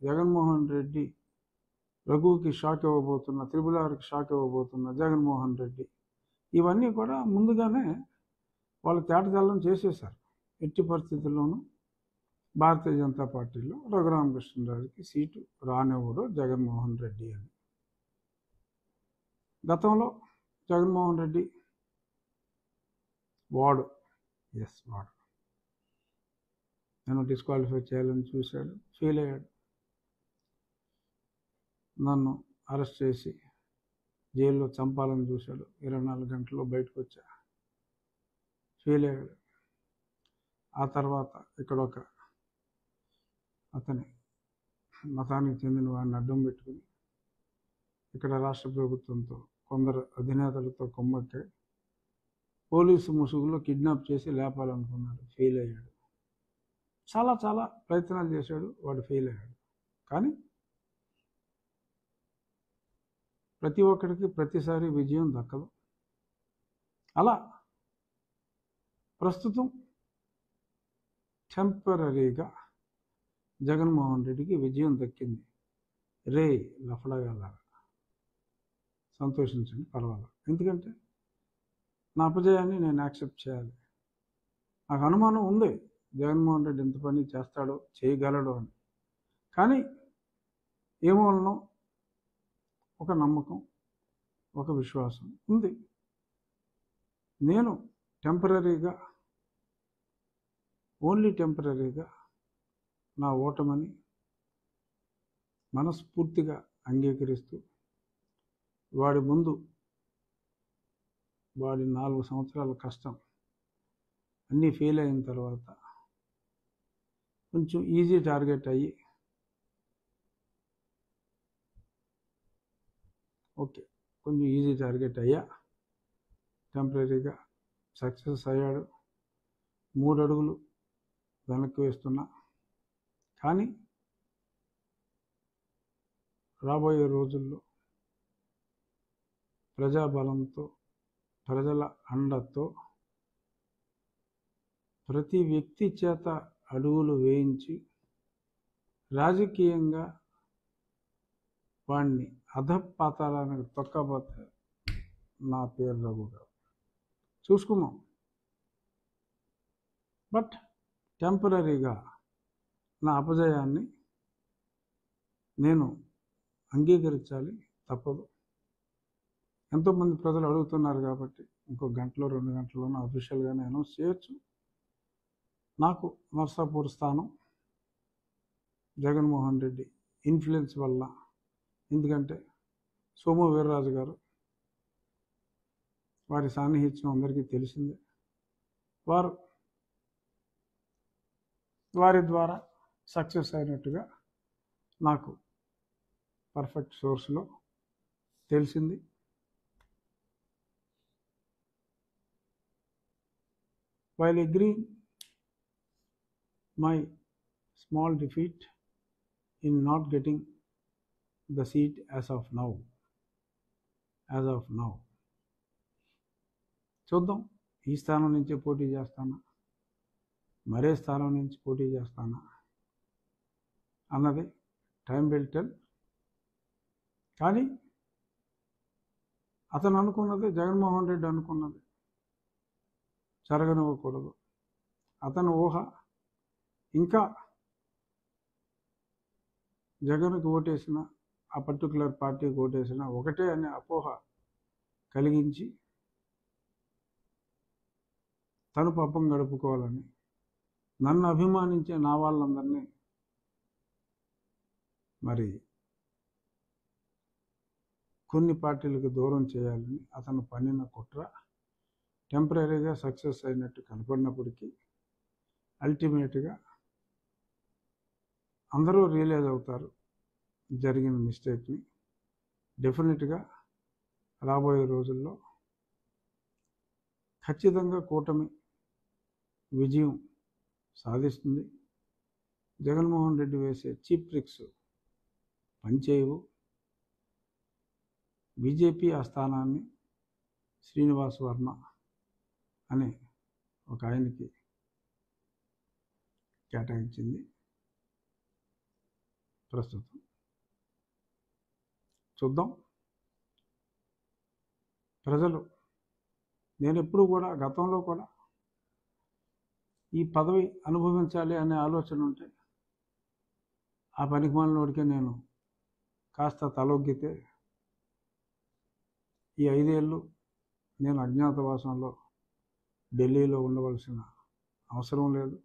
జగన్మోహన్ రెడ్డి రఘుకి షాక్ ఇవ్వబోతున్న, త్రిపుల్ ఆర్కి షాక్ ఇవ్వబోతున్న జగన్మోహన్ రెడ్డి, ఇవన్నీ కూడా ముందుగానే వాళ్ళు తేటతెల్లం చేసేశారు. ఎట్టి పరిస్థితుల్లోనూ భారతీయ జనతా పార్టీలో రఘురామకృష్ణరాజుకి సీటు రానివ్వడు జగన్మోహన్ రెడ్డి అని. గతంలో జగన్మోహన్ రెడ్డి వాడు నన్ను డిస్క్వాలిఫై చేయాలని చూశాడు, ఫెయిల్ అయ్యాడు. నన్ను అరెస్ట్ చేసి జైల్లో చంపాలని చూశాడు, 24 గంటల్లో బయటకు వచ్చా, ఫెయిల్ అయ్యాడు. ఆ తర్వాత ఇక్కడ ఒక అతని మతానికి చెందిన వాడిని అడ్డం పెట్టుకుని ఇక్కడ రాష్ట్ర ప్రభుత్వంతో కొందరు అధినేతలతో కొమ్మక్కి పోలీసు ముసుగులో కిడ్నాప్ చేసి లేపాలనుకున్నాడు, ఫెయిల్ అయ్యాడు. చాలా చాలా ప్రయత్నాలు చేశాడు, వాడు ఫెయిల్ అయ్యాడు. కానీ ప్రతి ఒక్కడికి ప్రతిసారి విజయం దక్కదు. అలా ప్రస్తుతం టెంపరీగా జగన్మోహన్ రెడ్డికి విజయం దక్కింది. రే లఫడగాలారా సంతోషించండి, పర్వాలేదు. ఎందుకంటే నా అపజయాన్ని నేను యాక్సెప్ట్ చేయాలి. నాకు అనుమానం ఉంది జగన్మోహన్ రెడ్డి ఎంత పని చేస్తాడో, చేయగలడో అని. కానీ ఏమోనో ఒక నమ్మకం, ఒక విశ్వాసం ఉంది. నేను టెంపరీగా, ఓన్లీ టెంపరీగా నా ఓటమని మనస్ఫూర్తిగా అంగీకరిస్తూ వాడి ముందు వాడి 4 సంవత్సరాల కష్టం అన్నీ ఫెయిల్ అయిన తర్వాత కొంచెం ఈజీ టార్గెట్ అయ్యి కొంచెం ఈజీ టార్గెట్ అయ్యా, టెంపరీగా సక్సెస్ అయ్యాడు. 3 అడుగులు వెనక్కి వేస్తున్నా. కానీ రాబోయే రోజుల్లో ప్రజాబలంతో, ప్రజల అండతో ప్రతి వ్యక్తి చేత అడుగులు వేయించి రాజకీయంగా వాడిని అధపాతాళానికి తొక్కబోతే నా పేరు రఘు గారు. చూసుకున్నాం. బట్ టెంపరీగా నా అపజయాన్ని నేను అంగీకరించాలి, తప్పదు. ఎంతోమంది ప్రజలు అడుగుతున్నారు కాబట్టి ఇంకో గంటలో 2 గంటల్లోనూ అఫీషియల్గానే అనౌన్స్ చేయొచ్చు. నాకు నర్సాపూర్ స్థానం జగన్మోహన్ రెడ్డి ఇన్ఫ్లుయెన్స్ వల్ల, ఎందుకంటే సోము వీర్రాజు గారు, వారి సాన్నిహిత్యం అందరికీ తెలిసిందే. వారి ద్వారా సక్సెస్ అయినట్టుగా నాకు పర్ఫెక్ట్ సోర్స్లో తెలిసింది. While agreeing my small defeat in not getting the seat as of now, చూద్దాం. ఈ స్థానం నుంచే పోటీ చేస్తానా, మరే స్థానం నుంచి పోటీ చేస్తానా అన్నది టైం విల్ టెల్. కానీ అతను అనుకున్నది, జగన్మోహన్ రెడ్డి అనుకున్నది జరగనివ్వకూడదు. అతను ఊహ ఇంకా జగన్కి ఓటేసిన, ఆ పర్టికులర్ పార్టీకి ఓటేసిన ఒకటే అనే అపోహ కలిగించి తను పాపం గడుపుకోవాలని, నన్ను అభిమానించే నా వాళ్ళందరినీ మరి కొన్ని పార్టీలకు దూరం చేయాలని అతను పన్నిన కుట్ర టెంపరీగా సక్సెస్ అయినట్టు కనపడినప్పటికీ అల్టిమేట్గా అందరూ రియలైజ్ అవుతారు జరిగిన మిస్టేక్ని. డెఫినెట్గా రాబోయే రోజుల్లో ఖచ్చితంగా కూటమి విజయం సాధిస్తుంది. జగన్మోహన్ రెడ్డి వేసే చీప్ ట్రిక్స్ పనిచేయవు. బీజేపీ ఆ స్థానాన్ని శ్రీనివాస్ వర్మ అనే ఒక ఆయనకి కేటాయించింది. ప్రస్తుతం. చూద్దాం. ప్రజలు, నేను ఎప్పుడూ కూడా గతంలో కూడా ఈ పదవి అనుభవించాలి అనే ఆలోచన ఉంటే ఆ పనికిమాలినోడికే నేను కాస్త తలొగ్గితే ఈ 5 ఏళ్ళు నేను అజ్ఞాతవాసంలో ఢిల్లీలో ఉండవలసిన అవసరం లేదు,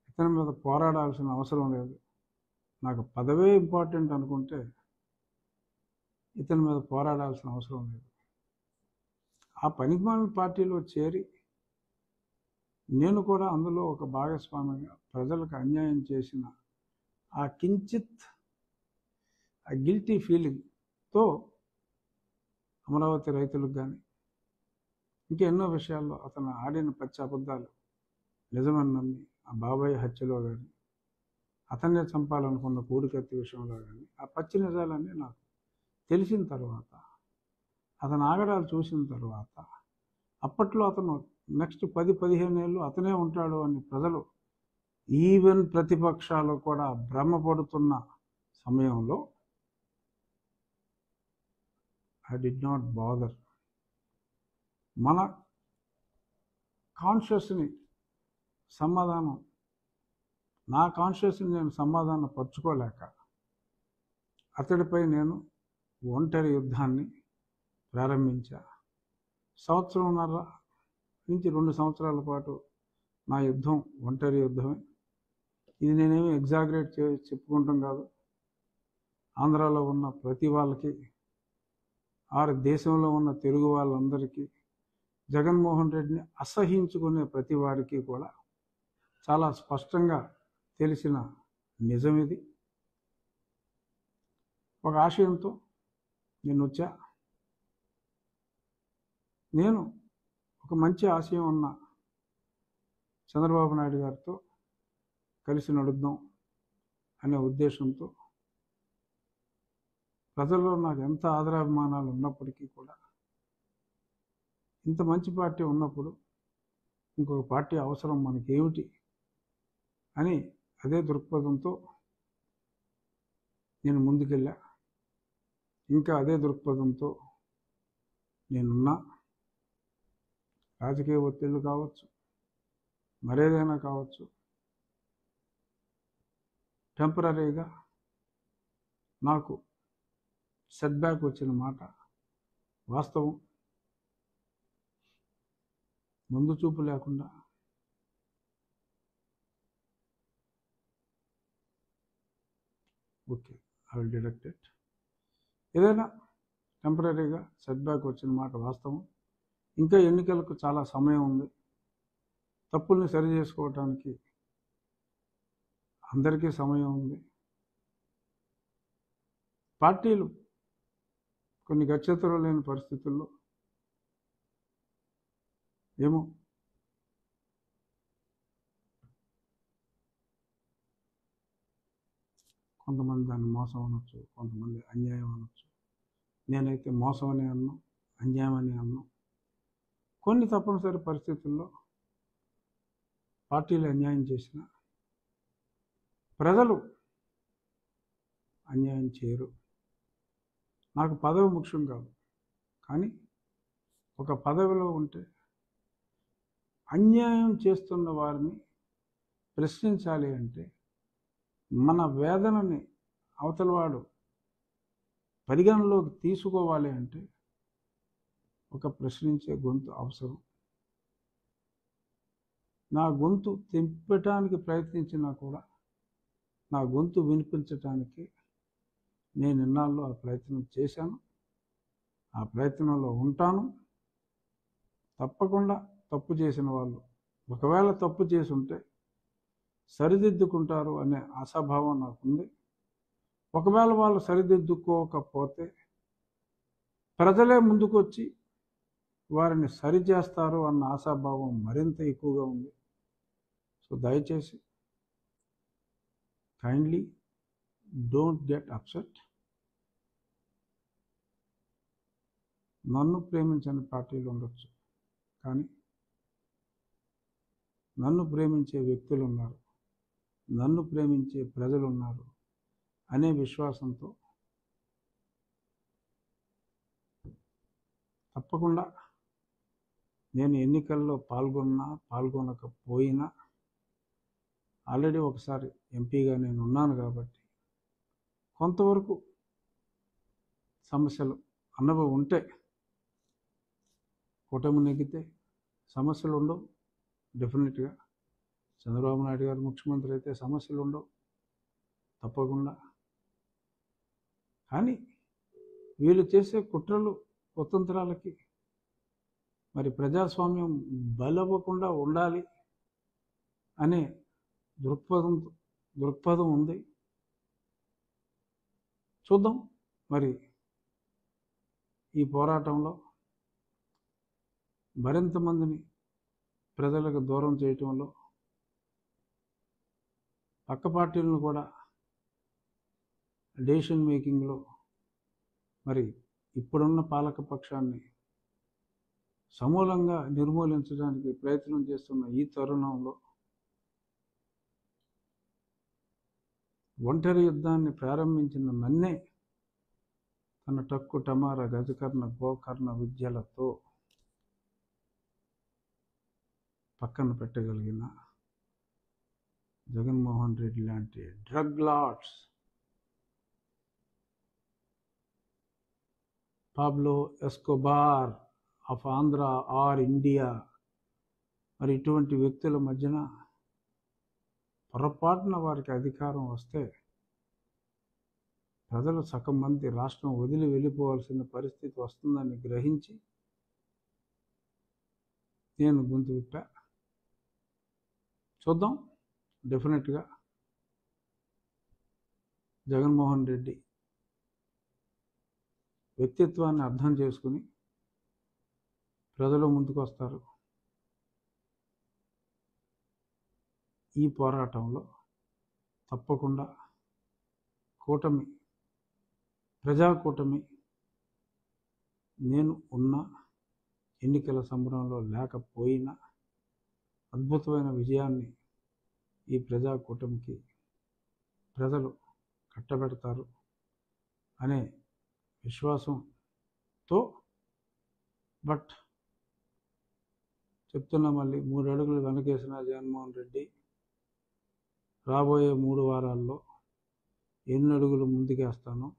ఇతని మీద పోరాడాల్సిన అవసరం లేదు. నాకు పదవే ఇంపార్టెంట్ అనుకుంటే ఇతని మీద పోరాడాల్సిన అవసరం లేదు. ఆ పనికిమాలిన పార్టీలో చేరి నేను కూడా అందులో ఒక భాగస్వామిగా ప్రజలకు అన్యాయం చేసిన ఆ కించిత్ ఆ గిల్టీ ఫీలింగ్తో అమరావతి రైతులకు కానీ ఇంకెన్నో విషయాల్లో అతను ఆడిన పచ్చి అబద్ధాలు నిజమని నమ్మి ఆ బాబాయ్ హత్యలో కానీ అతన్నే చంపాలనుకున్న పూడికత్తి విషయంలో కానీ ఆ పచ్చి నిజాలన్నీ నాకు తెలిసిన తర్వాత, అతని ఆగడాలు చూసిన తర్వాత, అప్పట్లో అతను నెక్స్ట్ 10-15 ఏళ్ళు అతనే ఉంటాడు అని ప్రజలు ఈవెన్ ప్రతిపక్షాలు కూడా భ్రమపడుతున్న సమయంలో ఐ డిడ్ నాట్ బాదర్. మన కాన్షియస్ని సమాధానం, నా కాన్షియస్ని నేను సమాధానం పరుచుకోలేక అతడిపై నేను ఒంటరి యుద్ధాన్ని ప్రారంభించా. 1.5 నుంచి 2 సంవత్సరాల పాటు నా యుద్ధం ఒంటరి యుద్ధమే. ఇది నేనేమి ఎగ్జాగరేట్ చెప్పుకుంటాం కాదు. ఆంధ్రాలో ఉన్న ప్రతి వాళ్ళకి, దేశంలో ఉన్న తెలుగు వాళ్ళందరికీ, జగన్మోహన్ రెడ్డిని అసహించుకునే ప్రతి వారికి కూడా చాలా స్పష్టంగా తెలిసిన నిజం ఇది. ఒక ఆశయంతో నేను వచ్చా. నేను ఒక మంచి ఆశయం ఉన్న చంద్రబాబు నాయుడు గారితో కలిసి నడుద్దాం అనే ఉద్దేశంతో, ప్రజల్లో నాకు ఎంత ఆదరాభిమానాలు ఉన్నప్పటికీ కూడా, ఇంత మంచి పార్టీ ఉన్నప్పుడు ఇంకొక పార్టీ అవసరం మనకేమిటి అని అదే దృక్పథంతో నేను ముందుకెళ్ళా. ఇంకా అదే దృక్పథంతో నేనున్నా. రాజకీయ ఒత్తిళ్ళు కావచ్చు, మరేదైనా కావచ్చు, టెంపరీగా నాకు సెట్ బ్యాక్ వచ్చిన మాట వాస్తవం. ముందు చూపు లేకుండా okay, I will deduct it. ఏదైనా టెంపరీగా సెట్ బ్యాక్ వచ్చిన మాట వాస్తవం. ఇంకా ఎన్నికలకు చాలా సమయం ఉంది. తప్పుల్ని సరి చేసుకోవటానికి అందరికీ సమయం ఉంది. పార్టీలు కొన్ని గత్యంతరం లేని పరిస్థితుల్లో ఏమో కొంతమంది దాన్ని మోసం అనొచ్చు, కొంతమంది అన్యాయం అనొచ్చు. నేనైతే మోసం అనే అన్నా, అన్యాయం అనే అన్నా. కొన్ని తప్పనిసరి పరిస్థితుల్లో పార్టీలు అన్యాయం చేసిన ప్రజలు అన్యాయం చేయరు. నాకు పదవి ముఖ్యం కాదు, కానీ ఒక పదవిలో ఉంటే అన్యాయం చేస్తున్న వారిని ప్రశ్నించాలి అంటే, మన వేదనని అవతలవాడు పరిగణలోకి తీసుకోవాలి అంటే ఒక ప్రశ్నించే గొంతు అవసరం. నా గొంతు తెంపటానికి ప్రయత్నించినా కూడా నా గొంతు వినిపించటానికి నేను ఇన్నాళ్ళు ఆ ప్రయత్నం చేశాను, ఆ ప్రయత్నంలో ఉంటాను. తప్పకుండా తప్పు చేసిన వాళ్ళు ఒకవేళ తప్పు చేసి ఉంటే సరిదిద్దుకుంటారు అనే ఆశాభావం నాకుంది. ఒకవేళ వాళ్ళు సరిదిద్దుకోకపోతే ప్రజలే ముందుకొచ్చి వారిని సరిచేస్తారు అన్న ఆశాభావం మరింత ఎక్కువగా ఉంది. సో దయచేసి కైండ్లీ డోంట్ గెట్ అప్సెట్. నన్ను ప్రేమించని పార్టీలు ఉండొచ్చు, కానీ నన్ను ప్రేమించే వ్యక్తులు ఉన్నారు. నన్ను ప్రేమించే ప్రజలు ఉన్నారు అనే విశ్వాసంతో తప్పకుండా నేను ఎన్నికల్లో పాల్గొనకపోయినా ఆల్రెడీ ఒకసారి ఎంపీగా నేను ఉన్నాను కాబట్టి కొంతవరకు సమస్యలు అనుభవం ఉంటే కూటమి నెగ్గితే సమస్యలు ఉండవు. డెఫినెట్గా చంద్రబాబు నాయుడు గారు ముఖ్యమంత్రి అయితే సమస్యలు ఉండవు తప్పకుండా. కానీ వీళ్ళు చేసే కుట్రలు కుతంత్రాలకి మరి ప్రజాస్వామ్యం బలవ్వకుండా ఉండాలి అనే దృక్పథం ఉంది. చూద్దాం మరి ఈ పోరాటంలో మరింత మందిని ప్రజలకు దూరం చేయటంలో పక్క పార్టీలను కూడా డెసిషన్ మేకింగ్లో మరి ఇప్పుడున్న పాలకపక్షాన్ని సమూలంగా నిర్మూలించడానికి ప్రయత్నం చేస్తున్న ఈ తరుణంలో ఒంటరి యుద్ధాన్ని ప్రారంభించిన నన్నే తన టక్కు టమార గజకర్ణ గోకర్ణ విద్యలతో పక్కన పెట్టగలిగిన జగన్మోహన్ రెడ్డి లాంటి drug lords, Pablo Escobar of Andhra or India, మరి ఇటువంటి వ్యక్తుల మధ్యన పొరపాటున వారికి అధికారం వస్తే ప్రజలు సగం మంది రాష్ట్రం వదిలి వెళ్ళిపోవాల్సిన పరిస్థితి వస్తుందని గ్రహించి నేను గొంతు విప్పా. చూద్దాం. డెఫినెట్గా జగన్మోహన్ రెడ్డి వ్యక్తిత్వాన్ని అర్థం చేసుకుని ప్రజలు ముందుకు వస్తారు. ఈ పోరాటంలో తప్పకుండా కూటమి, ప్రజాకూటమి నేను ఉన్న ఎన్నికల సంబరంలో లేకపోయినా అద్భుతమైన విజయాన్ని ఈ ప్రజాకూటమికి ప్రజలు కట్టబెడతారు అనే విశ్వాసంతో, బట్ చెప్తున్నా మళ్ళీ 3 అడుగులు వెనకేసిన జగన్మోహన్ రెడ్డి రాబోయే 3 వారాల్లో ఎన్ని అడుగులు ముందుకేస్తానో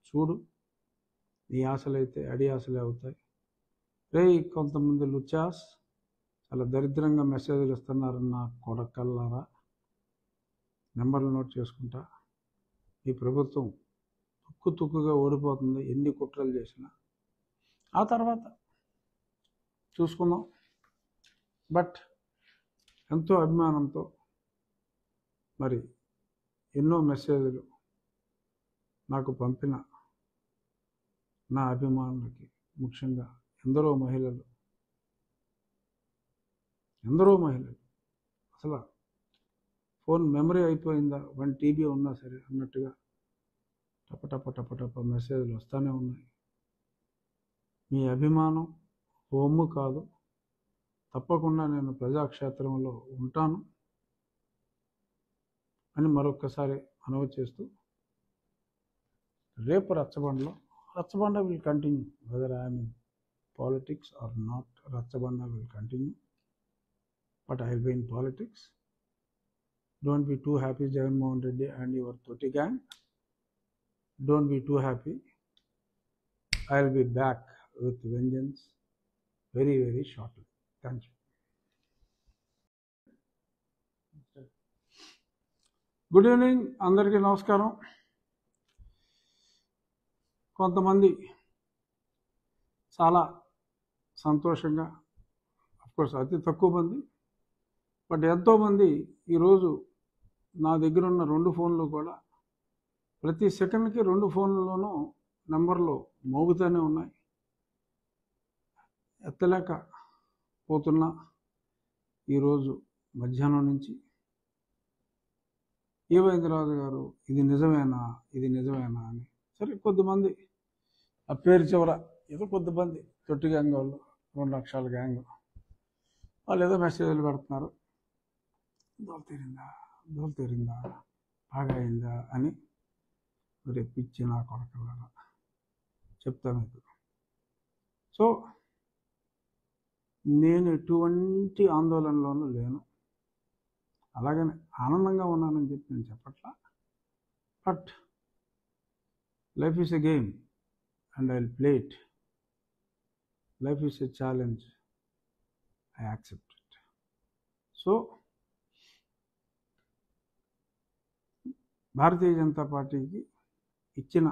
చూడు. నీ ఆశలైతే అడి ఆశలే అవుతాయి. కొంతమంది లుచాస్ చాలా దరిద్రంగా మెసేజ్లు ఇస్తున్నారన్న కొడకల్లారా, నెంబర్లు నోట్ చేసుకుంటా. ఈ ప్రభుత్వం తుక్కుగా ఓడిపోతుంది ఎన్ని కుట్రలు చేసినా. ఆ తర్వాత చూసుకుందాం. బట్ ఎంతో అభిమానంతో మరి ఎన్నో మెసేజ్లు నాకు పంపిన నా అభిమానులకి, ముఖ్యంగా ఎందరో మహిళలు అసలు ఫోన్ మెమరీ అయిపోయిందా, 1 TB ఉన్నా సరే అన్నట్టుగా టప మెసేజ్లు వస్తూనే ఉన్నాయి. మీ అభిమానం హోము కాదు. తప్పకుండా నేను ప్రజాక్షేత్రంలో ఉంటాను అని మరొక్కసారి మనవి చేస్తూ, రేపు Rachabanda will continue whether I'm in politics or not. Rachabanda will continue, but I will be in politics. Don't be too happy, Jagan Mohan Reddy and your Toti gang. Don't be too happy. I'll be back with vengeance very, very shortly. Thank you. Good evening అందరికీ నమస్కారం. కొంతమంది చాలా సంతోషంగా, of course అతి తక్కువ మంది, but ఎంతోమంది ఈరోజు నా దగ్గర ఉన్న 2 ఫోన్లు కూడా ప్రతి సెకండ్కి 2 ఫోన్లలోనూ నెంబర్లు మోగుతూనే ఉన్నాయి. ఎత్తలేక పోతున్నా ఈరోజు మధ్యాహ్నం నుంచి. ఏమైంది రాజు గారు, ఇది నిజమేనా అని. సరే, కొద్దిమంది ఆ పేరు చివర ఏదో కొద్దిమంది తొట్టి గ్యాంగ్ వాళ్ళు, 2 లక్షల గ్యాంగ్ వాళ్ళు ఏదో మెసేజ్లు పెడుతున్నారు. తీరిందా దోలు తీరిందా, బాగా అయిందా అని మరి పిచ్చి నా కొడకల్లారా చెప్తా మీకు. సో నేను ఎటువంటి ఆందోళనలోనూ లేను, అలాగని ఆనందంగా ఉన్నానని చెప్పి నేను చెప్పట్లా. But life is a game and I will play it. Life is a challenge, I accept it. So Bharatiya Janata పార్టీకి ఇచ్చిన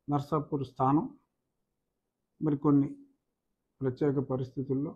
నర్సాపూర్ స్థానం మరి కొన్ని ప్రత్యేక పరిస్థితులు